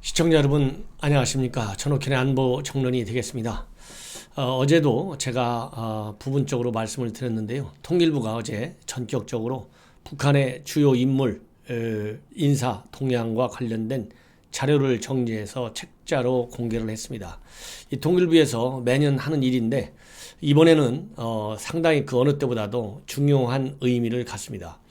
시청자 여러분 안녕하십니까. 전옥현의 안보 정론이 되겠습니다. 어제도 제가 부분적으로 말씀을 드렸는데요. 통일부가 어제 전격적으로 북한의 주요 인물 인사 동향과 관련된 자료를 정리해서 책자로 공개를 했습니다. 이 통일부에서 매년 하는 일인데 이번에는 상당히 그 어느 때보다도 중요한 의미를 갖습니다.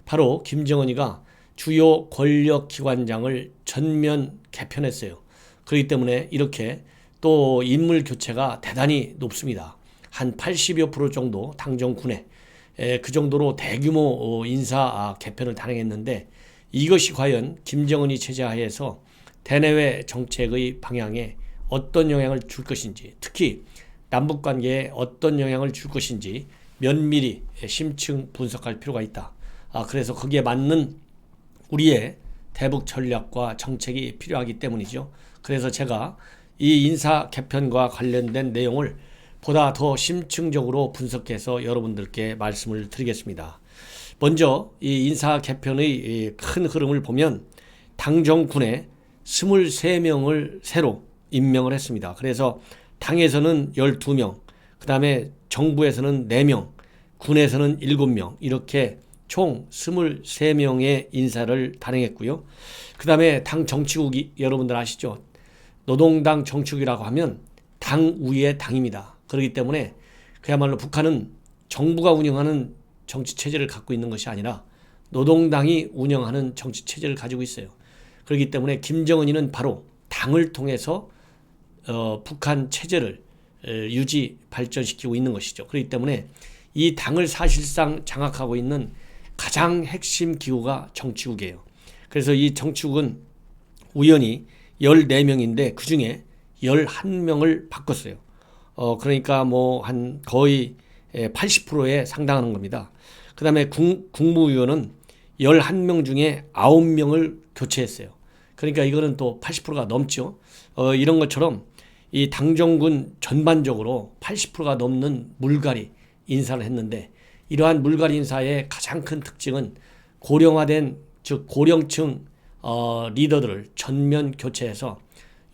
바로 김정은이가 주요 권력기관장을 전면 개편했어요. 그렇기 때문에 이렇게 또 인물 교체가 대단히 높습니다. 한 80여 프로 정도 당정군에 그 정도로 대규모 인사 개편을 단행했는데 이것이 과연 김정은이 체제하에서 대내외 정책의 방향에 어떤 영향을 줄 것인지, 특히 남북관계에 어떤 영향을 줄 것인지 면밀히 심층 분석할 필요가 있다. 그래서 거기에 맞는 우리의 대북 전략과 정책이 필요하기 때문이죠. 그래서 제가 이 인사 개편과 관련된 내용을 보다 더 심층적으로 분석해서 여러분들께 말씀을 드리겠습니다. 먼저 이 인사 개편의 큰 흐름을 보면 당정군에 23명을 새로 임명을 했습니다. 그래서 당에서는 12명, 그 다음에 정부에서는 4명, 군에서는 7명 이렇게 총 23명의 인사를 단행했고요. 그 다음에 당 정치국이 여러분들 아시죠? 노동당 정치국이라고 하면 당 위의 당입니다. 그렇기 때문에 그야말로 북한은 정부가 운영하는 정치체제를 갖고 있는 것이 아니라 노동당이 운영하는 정치체제를 가지고 있어요. 그렇기 때문에 김정은이는 바로 당을 통해서 북한 체제를 유지 발전시키고 있는 것이죠. 그렇기 때문에 이 당을 사실상 장악하고 있는 가장 핵심 기구가 정치국이에요. 그래서 이 정치국은 우연히 14명인데 그 중에 11명을 바꿨어요. 그러니까 뭐 한 거의 80%에 상당하는 겁니다. 그 다음에 국무위원은 11명 중에 9명을 교체했어요. 그러니까 이거는 또 80%가 넘죠. 이런 것처럼 이 당정군 전반적으로 80%가 넘는 물갈이 인사를 했는데 이러한 물갈이 인사의 가장 큰 특징은 고령화된 즉 고령층 리더들을 전면 교체해서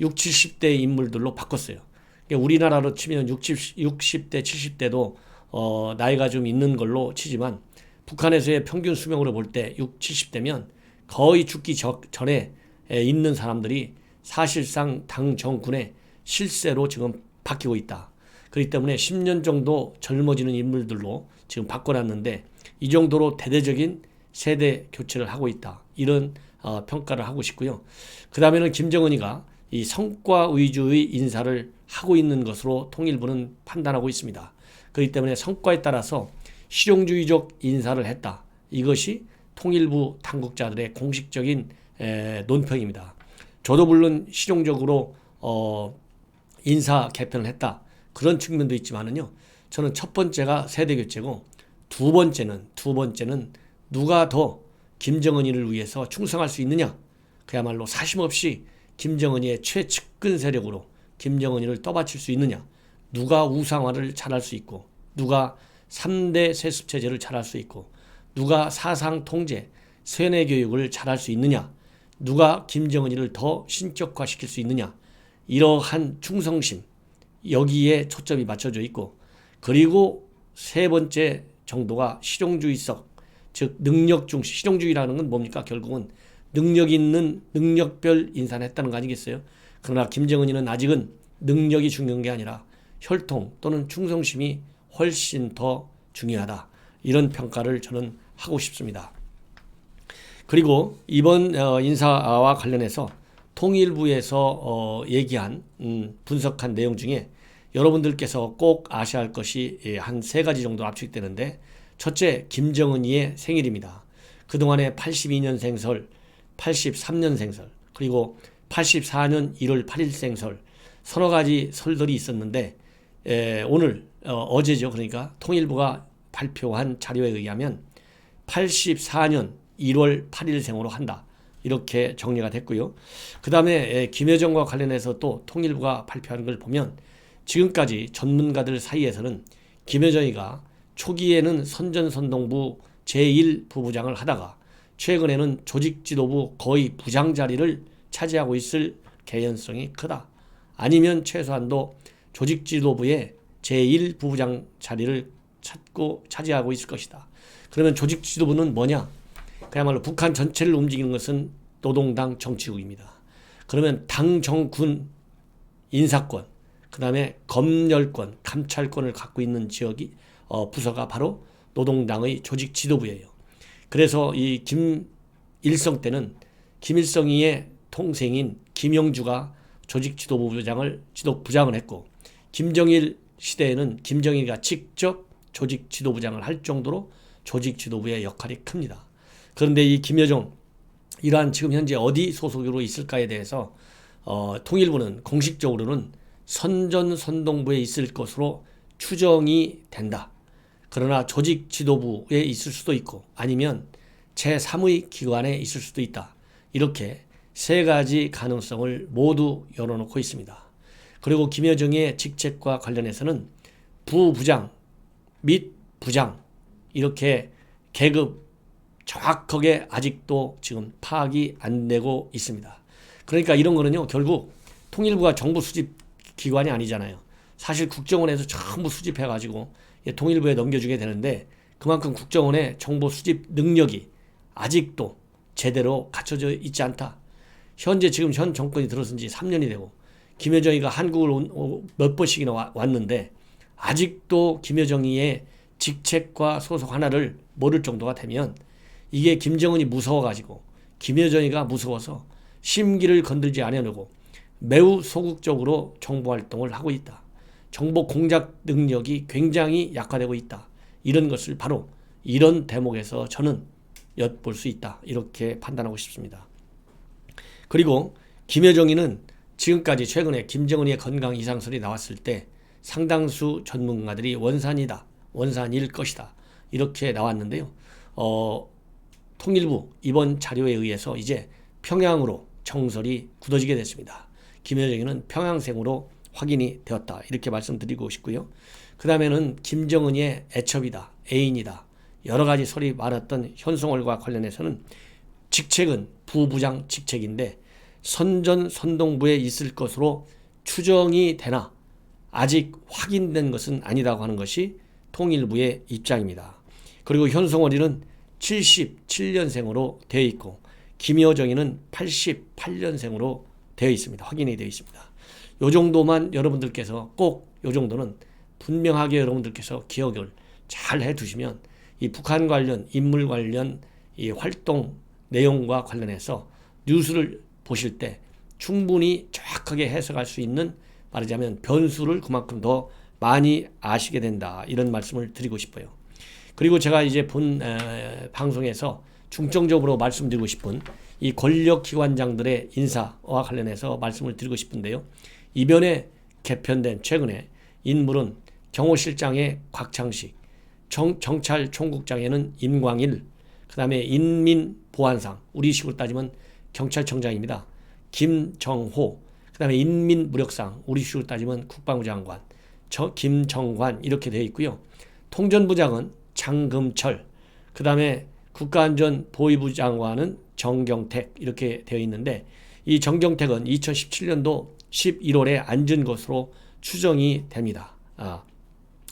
60, 70대 인물들로 바꿨어요. 그러니까 우리나라로 치면 60대, 70대도 나이가 좀 있는 걸로 치지만 북한에서의 평균 수명으로 볼 때 60, 70대면 거의 죽기 전에 있는 사람들이 사실상 당 정군의 실세로 지금 바뀌고 있다. 그렇기 때문에 10년 정도 젊어지는 인물들로 지금 바꿔놨는데 이 정도로 대대적인 세대 교체를 하고 있다. 이런 평가를 하고 싶고요. 그 다음에는 김정은이가 이 성과 위주의 인사를 하고 있는 것으로 통일부는 판단하고 있습니다. 그렇기 때문에 성과에 따라서 실용주의적 인사를 했다. 이것이 통일부 당국자들의 공식적인 논평입니다. 저도 물론 실용적으로 인사 개편을 했다. 그런 측면도 있지만은요. 저는 첫 번째가 세대 교체고 두 번째는 누가 더 김정은이를 위해서 충성할 수 있느냐. 그야말로 사심없이 김정은이의 최측근 세력으로 김정은이를 떠받칠 수 있느냐. 누가 우상화를 잘할 수 있고 누가 3대 세습 체제를 잘할 수 있고 누가 사상 통제, 세뇌 교육을 잘할 수 있느냐. 누가 김정은이를 더 신격화시킬 수 있느냐. 이러한 충성심 여기에 초점이 맞춰져 있고 그리고 세 번째 정도가 실용주의성 즉 능력 중시 실용주의라는 건 뭡니까? 결국은 능력 있는 능력별 인사를 했다는 거 아니겠어요? 그러나 김정은이는 아직은 능력이 중요한 게 아니라 혈통 또는 충성심이 훨씬 더 중요하다. 이런 평가를 저는 하고 싶습니다. 그리고 이번 인사와 관련해서 통일부에서 얘기한 분석한 내용 중에 여러분들께서 꼭 아셔야 할 것이 한 3가지 정도 압축되는데 첫째, 김정은이의 생일입니다. 그동안에 82년생설, 83년생설, 그리고 84년 1월 8일 생설 서너 가지 설들이 있었는데 오늘 어제죠. 그러니까 통일부가 발표한 자료에 의하면 84년 1월 8일 생으로 한다. 이렇게 정리가 됐고요. 그 다음에 김여정과 관련해서 또 통일부가 발표하는 걸 보면 지금까지 전문가들 사이에서는 김여정이가 초기에는 선전선동부 제1부부장을 하다가 최근에는 조직지도부 거의 부장 자리를 차지하고 있을 개연성이 크다. 아니면 최소한도 조직지도부의 제1부부장 자리를 차지하고 있을 것이다. 그러면 조직지도부는 뭐냐? 그야말로 북한 전체를 움직이는 것은 노동당 정치국입니다. 그러면 당, 정, 군 인사권, 그 다음에 검열권, 감찰권을 갖고 있는 지역이 부서가 바로 노동당의 조직지도부예요. 그래서 이 김일성 때는 김일성이의 동생인 김영주가 지도부장을 했고, 김정일 시대에는 김정일이가 직접 조직지도부장을 할 정도로 조직지도부의 역할이 큽니다. 그런데 이 김여정 이러한 지금 현재 어디 소속으로 있을까에 대해서 통일부는 공식적으로는 선전선동부에 있을 것으로 추정이 된다. 그러나 조직지도부에 있을 수도 있고 아니면 제3의 기관에 있을 수도 있다. 이렇게 세 가지 가능성을 모두 열어놓고 있습니다. 그리고 김여정의 직책과 관련해서는 부부장 및 부장 이렇게 계급 정확하게 아직도 지금 파악이 안 되고 있습니다. 그러니까 이런 거는요, 결국 통일부가 정부 수집 기관이 아니잖아요. 사실 국정원에서 전부 수집해가지고 통일부에 넘겨주게 되는데 그만큼 국정원의 정보 수집 능력이 아직도 제대로 갖춰져 있지 않다. 현재 지금 현 정권이 들어선 지 3년이 되고 김여정이가 한국을 몇 번씩이나 왔는데 아직도 김여정이의 직책과 소속 하나를 모를 정도가 되면 이게 김정은이 무서워가지고 김여정이가 무서워서 심기를 건들지 않으려고 매우 소극적으로 정보활동을 하고 있다. 정보 공작 능력이 굉장히 약화되고 있다. 이런 것을 바로 이런 대목에서 저는 엿볼 수 있다. 이렇게 판단하고 싶습니다. 그리고 김여정이는 지금까지 최근에 김정은의 건강 이상설이 나왔을 때 상당수 전문가들이 원산이다. 원산일 것이다. 이렇게 나왔는데요. 통일부 이번 자료에 의해서 이제 평양으로 정설이 굳어지게 됐습니다. 김여정이는 평양생으로 확인이 되었다. 이렇게 말씀드리고 싶고요. 그 다음에는 김정은의 애첩이다. 애인이다. 여러 가지 설이 많았던 현송월과 관련해서는 직책은 부부장 직책인데 선전선동부에 있을 것으로 추정이 되나 아직 확인된 것은 아니다고 하는 것이 통일부의 입장입니다. 그리고 현송월이는 77년생으로 되어 있고 김여정이는 88년생으로 되어 있습니다. 확인이 되어 있습니다. 이 정도만 여러분들께서 꼭 이 정도는 분명하게 여러분들께서 기억을 잘 해두시면 이 북한 관련 인물 관련 이 활동 내용과 관련해서 뉴스를 보실 때 충분히 정확하게 해석할 수 있는 말하자면 변수를 그만큼 더 많이 아시게 된다. 이런 말씀을 드리고 싶어요. 그리고 제가 이제 본 방송에서 중점적으로 말씀드리고 싶은 이 권력기관장들의 인사와 관련해서 말씀을 드리고 싶은데요. 이번에 개편된 최근에 인물은 경호실장의 곽창식, 정찰총국장에는 임광일, 그 다음에 인민보안상, 우리식으로 따지면 경찰청장입니다. 김정호, 그 다음에 인민무력상, 우리식으로 따지면 국방부 장관, 김정관 이렇게 되어 있고요. 통전부장은 장금철, 그 다음에 국가안전보위부 장관은 정경택 이렇게 되어 있는데 이 정경택은 2017년도 11월에 앉은 것으로 추정이 됩니다.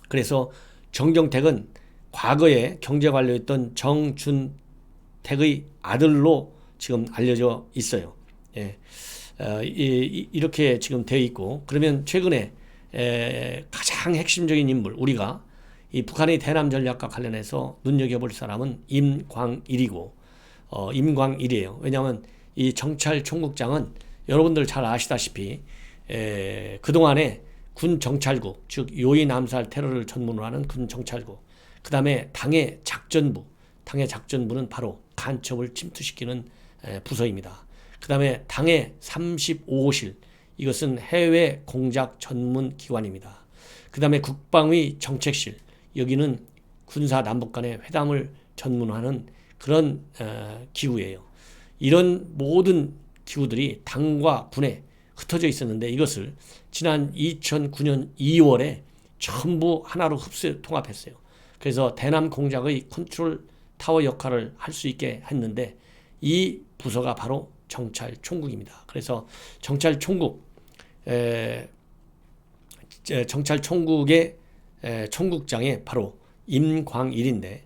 그래서 정경택은 과거에 경제관료였던 정준택의 아들로 지금 알려져 있어요. 예. 이렇게 지금 되어 있고 그러면 최근에 가장 핵심적인 인물 우리가 이 북한의 대남 전략과 관련해서 눈여겨볼 사람은 임광일이고 임광일이에요. 왜냐하면 이 정찰총국장은 여러분들 잘 아시다시피 그동안에 군 정찰국 즉 요인 암살 테러를 전문으로 하는 군 정찰국 그 다음에 당의 작전부는 바로 간첩을 침투시키는 부서입니다. 그 다음에 당의 35호실 이것은 해외 공작 전문 기관입니다. 그 다음에 국방위 정책실 여기는 군사 남북 간의 회담을 전문화하는 그런 기구예요. 이런 모든 기구들이 당과 군에 흩어져 있었는데 이것을 지난 2009년 2월에 전부 하나로 통합했어요. 그래서 대남 공작의 컨트롤 타워 역할을 할 수 있게 했는데 이 부서가 바로 정찰총국입니다. 그래서 정찰총국의 총국장에 바로 임광일인데,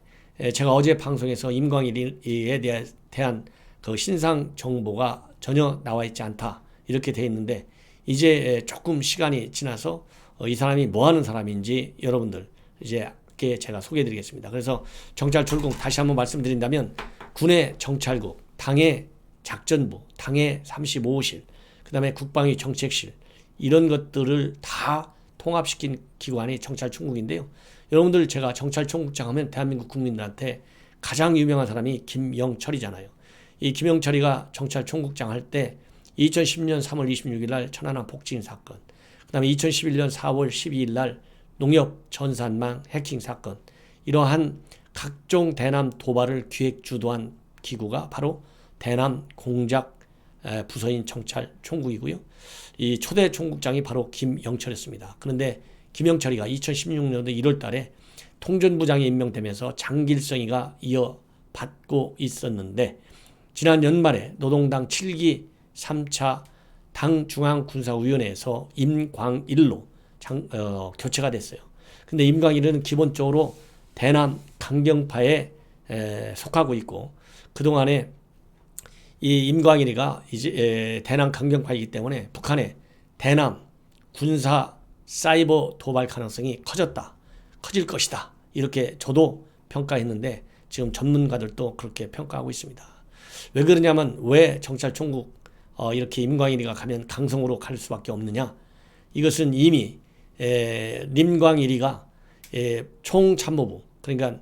제가 어제 방송에서 임광일에 대한 그 신상 정보가 전혀 나와 있지 않다 이렇게 돼 있는데, 이제 조금 시간이 지나서 이 사람이 뭐 하는 사람인지 여러분들 이제 제가 소개해 드리겠습니다. 그래서 정찰총국 다시 한번 말씀드린다면, 군의 정찰국, 당의 작전부, 당의 35호실, 그 다음에 국방위 정책실, 이런 것들을 다 통합시킨 기관이 정찰총국인데요. 여러분들, 제가 정찰총국장 하면 대한민국 국민들한테 가장 유명한 사람이 김영철이잖아요. 이 김영철이가 정찰총국장 할 때 2010년 3월 26일 날 천안함 폭진 사건, 그 다음에 2011년 4월 12일 날 농협 전산망 해킹 사건, 이러한 각종 대남 도발을 기획 주도한 기구가 바로 대남 공작 부서인 정찰총국이고요. 이 초대 총국장이 바로 김영철이었습니다. 그런데 김영철이가 2016년도 1월 달에 통전부장이 임명되면서 장길성이가 이어받고 있었는데, 지난 연말에 노동당 7기 3차 당중앙군사위원회에서 임광일로 교체가 됐어요. 근데 임광일은 기본적으로 대남 강경파에 속하고 있고, 그동안에 이 임광일이가 이제 대남 강경파이기 때문에 북한의 대남 군사 사이버 도발 가능성이 커질 것이다, 이렇게 저도 평가했는데 지금 전문가들도 그렇게 평가하고 있습니다. 왜 그러냐면, 왜 정찰총국 이렇게 임광일이가 가면 강성으로 갈 수밖에 없느냐? 이것은 이미 임광일이가 총참모부, 그러니까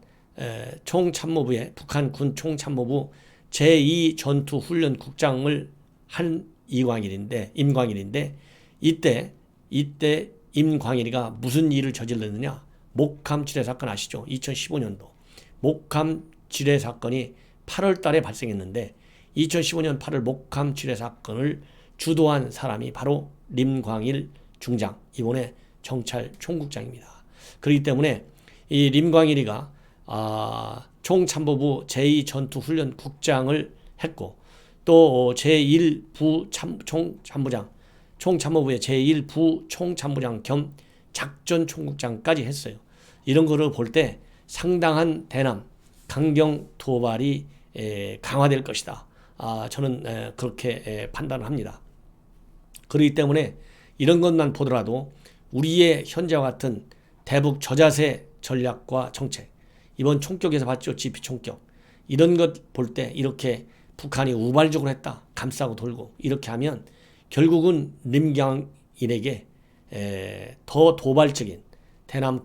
총참모부의 북한 군 총참모부 제2전투훈련국장을 한 임광일인데, 이때 임광일이가 무슨 일을 저질렀느냐? 목함 지뢰 사건 아시죠? 2015년도 목함 지뢰 사건이 8월 달에 발생했는데, 2015년 8월 목함 지뢰 사건을 주도한 사람이 바로 임광일 중장, 이번에 정찰총국장입니다. 그렇기 때문에 이 임광일이가 총참모부 제2전투훈련국장을 했고, 또 제1부 총참모부의 제1부 총참모장 겸 작전총국장까지 했어요. 이런 거를 볼 때 상당한 대남 강경 도발이 강화될 것이다, 저는 그렇게 판단을 합니다. 그렇기 때문에 이런 것만 보더라도 우리의 현재와 같은 대북 저자세 전략과 정책, 이번 총격에서 봤죠, GP 총격, 이런 것 볼 때 이렇게 북한이 우발적으로 했다, 감싸고 돌고, 이렇게 하면 결국은 임광일에게 더 도발적인 대남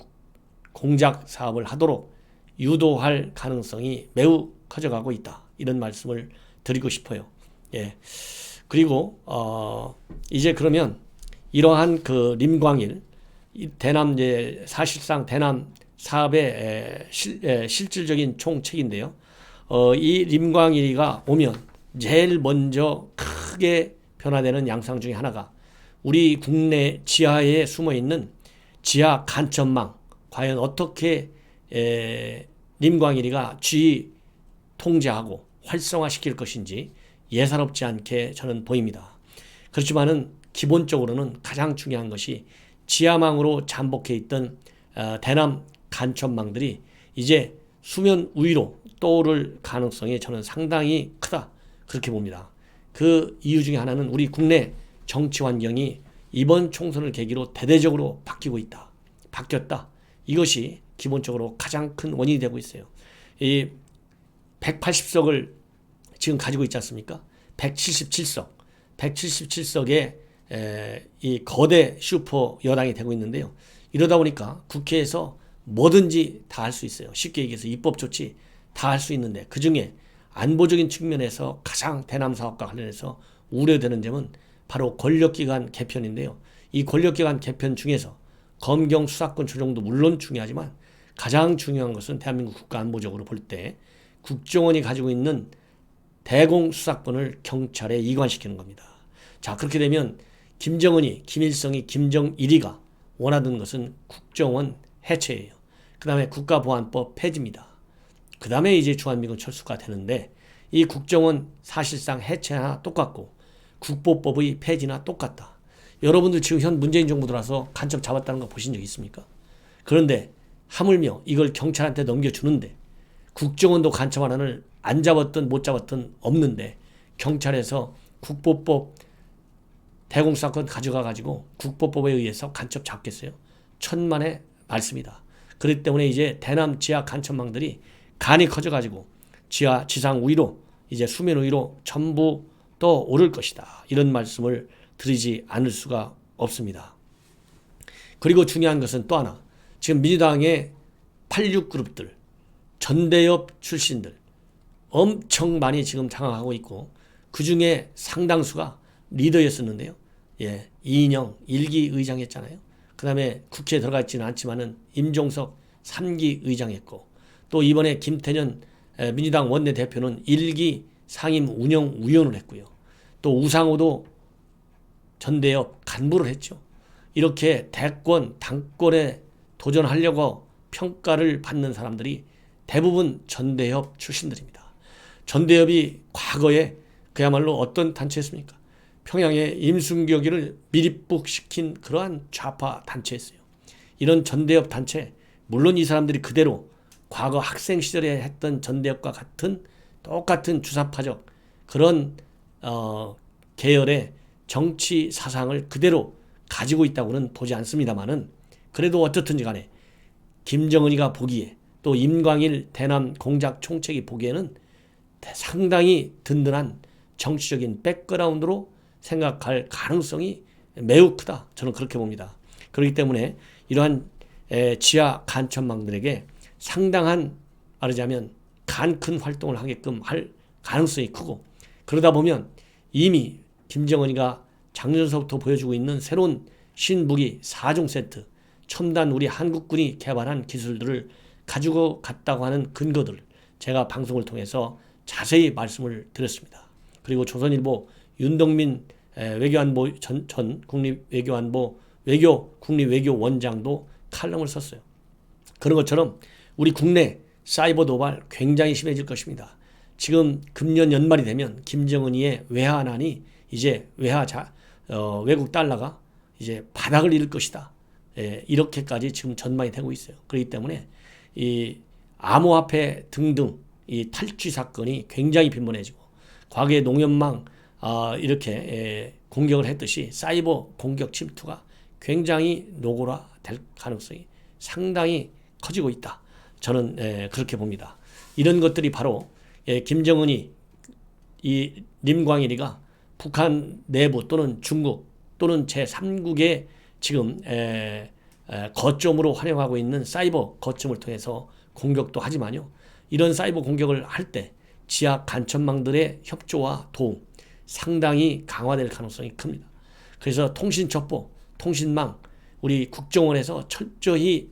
공작 사업을 하도록 유도할 가능성이 매우 커져가고 있다, 이런 말씀을 드리고 싶어요. 그리고 이제 그러면 이러한 그 임광일 대남 사실상 대남 사업의 실질적인 총책인데요. 이 임광일이가 오면 제일 먼저 크게 변화되는 양상 중에 하나가, 우리 국내 지하에 숨어 있는 지하 간첩망, 과연 어떻게 임광일이가 통제하고 활성화시킬 것인지 예사롭지 않게 저는 보입니다. 그렇지만은 기본적으로는 가장 중요한 것이 지하망으로 잠복해 있던 대남 간첩망들이 이제 수면 위로 떠오를 가능성이 저는 상당히 크다, 그렇게 봅니다. 그 이유 중에 하나는 우리 국내 정치 환경이 이번 총선을 계기로 대대적으로 바뀌었다. 이것이 기본적으로 가장 큰 원인이 되고 있어요. 이 180석을 지금 가지고 있지 않습니까? 177석의 이 거대 슈퍼 여당이 되고 있는데요. 이러다 보니까 국회에서 뭐든지 다 할 수 있어요. 쉽게 얘기해서 입법 조치 다 할 수 있는데, 그중에 안보적인 측면에서 가장 대남 사업과 관련해서 우려되는 점은 바로 권력기관 개편인데요. 이 권력기관 개편 중에서 검경 수사권 조정도 물론 중요하지만 가장 중요한 것은 대한민국 국가 안보적으로 볼 때 국정원이 가지고 있는 대공 수사권을 경찰에 이관시키는 겁니다. 자, 그렇게 되면 김정은이, 김일성이, 김정일이가 원하던 것은 국정원 해체예요. 그 다음에 국가보안법 폐지입니다. 그 다음에 이제 주한미군 철수가 되는데, 이 국정원 사실상 해체나 똑같고 국보법의 폐지나 똑같다. 여러분들 지금 현 문재인 정부 들어서 간첩 잡았다는 거 보신 적 있습니까? 그런데 하물며 이걸 경찰한테 넘겨주는데 국정원도 간첩 하나를 안 잡았든 못 잡았든 없는데 경찰에서 국보법 대공수사권 가져가 가지고 국보법에 의해서 간첩 잡겠어요? 천만의 말씀이다. 그렇기 때문에 이제 대남 지하 간첩망들이 간이 커져 가지고 지하 지상 위로 이제 수면 위로 전부 떠오를 것이다. 이런 말씀을 드리지 않을 수가 없습니다. 그리고 중요한 것은 또 하나, 지금 민주당의 86그룹들 전대협 출신들 엄청 많이 지금 장악하고 있고 그중에 상당수가 리더였었는데요. 예, 이인영 1기 의장했잖아요. 그 다음에 국회에 들어가 있지는 않지만은 임종석 3기 의장했고 또 이번에 김태년 민주당 원내대표는 1기 상임 운영위원을 했고요. 또 우상호도 전대협 간부를 했죠. 이렇게 대권, 당권에 도전하려고 평가를 받는 사람들이 대부분 전대협 출신들입니다. 전대협이 과거에 그야말로 어떤 단체였습니까? 평양에 임순교기를 밀입국시킨 그러한 좌파 단체였어요. 이런 전대협 단체, 물론 이 사람들이 그대로 과거 학생 시절에 했던 전대협과 같은 똑같은 주사파적 그런 계열의 정치 사상을 그대로 가지고 있다고는 보지 않습니다만은 그래도 어떻든지 간에 김정은이가 보기에 또 임광일 대남 공작 총책이 보기에는 상당히 든든한 정치적인 백그라운드로 생각할 가능성이 매우 크다. 저는 그렇게 봅니다. 그렇기 때문에 이러한 지하 간첩망들에게 상당한 말하자면 간 큰 활동을 하게끔 할 가능성이 크고 그러다 보면 이미 김정은이가 작년서부터 보여주고 있는 새로운 신무기 4종 세트 첨단 우리 한국군이 개발한 기술들을 가지고 갔다고 하는 근거들을 제가 방송을 통해서 자세히 말씀을 드렸습니다. 그리고 조선일보 윤동민 외교안보 전 국립외교안보 국립외교원장도 칼럼을 썼어요. 그런 것처럼 우리 국내 사이버 도발 굉장히 심해질 것입니다. 지금 금년 연말이 되면 김정은이의 외환안이 이제 외국 달러가 이제 바닥을 잃을 것이다. 이렇게까지 지금 전망이 되고 있어요. 그렇기 때문에 이 암호화폐 등등 이 탈취 사건이 굉장히 빈번해지고 과거에 농협망 이렇게 공격을 했듯이 사이버 공격 침투가 굉장히 노골화될 가능성이 상당히 커지고 있다. 저는 그렇게 봅니다. 이런 것들이 바로 김정은이 이 림광일이가 북한 내부 또는 중국 또는 제3국의 지금 거점으로 활용하고 있는 사이버 거점을 통해서 공격도 하지만요. 이런 사이버 공격을 할 때 지하 간첩망들의 협조와 도움 상당히 강화될 가능성이 큽니다. 그래서 통신첩보, 통신망 우리 국정원에서 철저히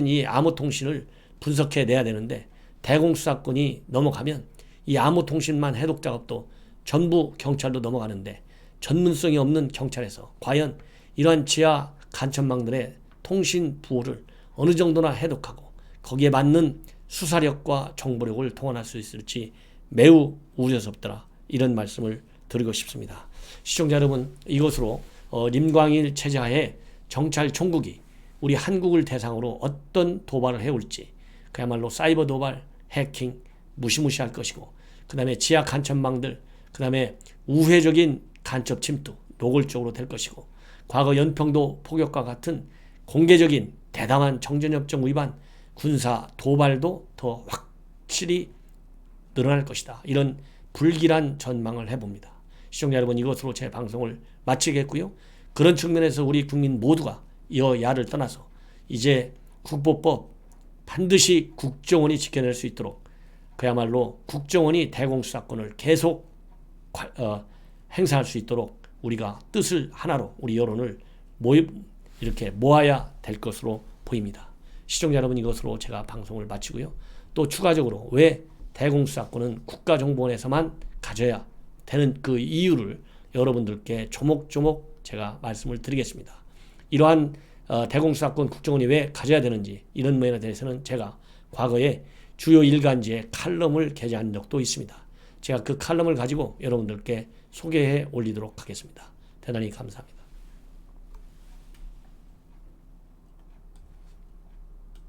이 암호통신을 분석해내야 되는데 대공수사권이 넘어가면 이 암호통신만 해독 작업도 전부 경찰로 넘어가는데 전문성이 없는 경찰에서 과연 이러한 지하 간첩망들의 통신 부호를 어느 정도나 해독하고 거기에 맞는 수사력과 정보력을 동원할 수 있을지 매우 우려스럽더라. 이런 말씀을 드리고 싶습니다. 시청자 여러분, 이것으로 림광일 체제하에 정찰 총국이 우리 한국을 대상으로 어떤 도발을 해올지 그야말로 사이버 도발, 해킹 무시무시할 것이고 그 다음에 지하 간첩망들 그 다음에 우회적인 간첩 침투 노골적으로 될 것이고 과거 연평도 포격과 같은 공개적인 대담한 정전협정 위반 군사 도발도 더 확실히 늘어날 것이다. 이런 불길한 전망을 해봅니다. 시청자 여러분, 이것으로 제 방송을 마치겠고요. 그런 측면에서 우리 국민 모두가 여야를 떠나서 이제 국보법 반드시 국정원이 지켜낼 수 있도록 그야말로 국정원이 대공수사권을 계속 행사할 수 있도록 우리가 뜻을 하나로 우리 여론을 이렇게 모아야 될 것으로 보입니다. 시청자 여러분, 이것으로 제가 방송을 마치고요. 또 추가적으로 왜 대공수사권은 국가정보원에서만 가져야 되는 그 이유를 여러분들께 조목조목 제가 말씀을 드리겠습니다. 이러한 대공수사권 국정원이 왜 가져야 되는지 이런 면에 대해서는 제가 과거에 주요 일간지에 칼럼을 게재한 적도 있습니다. 제가 그 칼럼을 가지고 여러분들께 소개해 올리도록 하겠습니다. 대단히 감사합니다.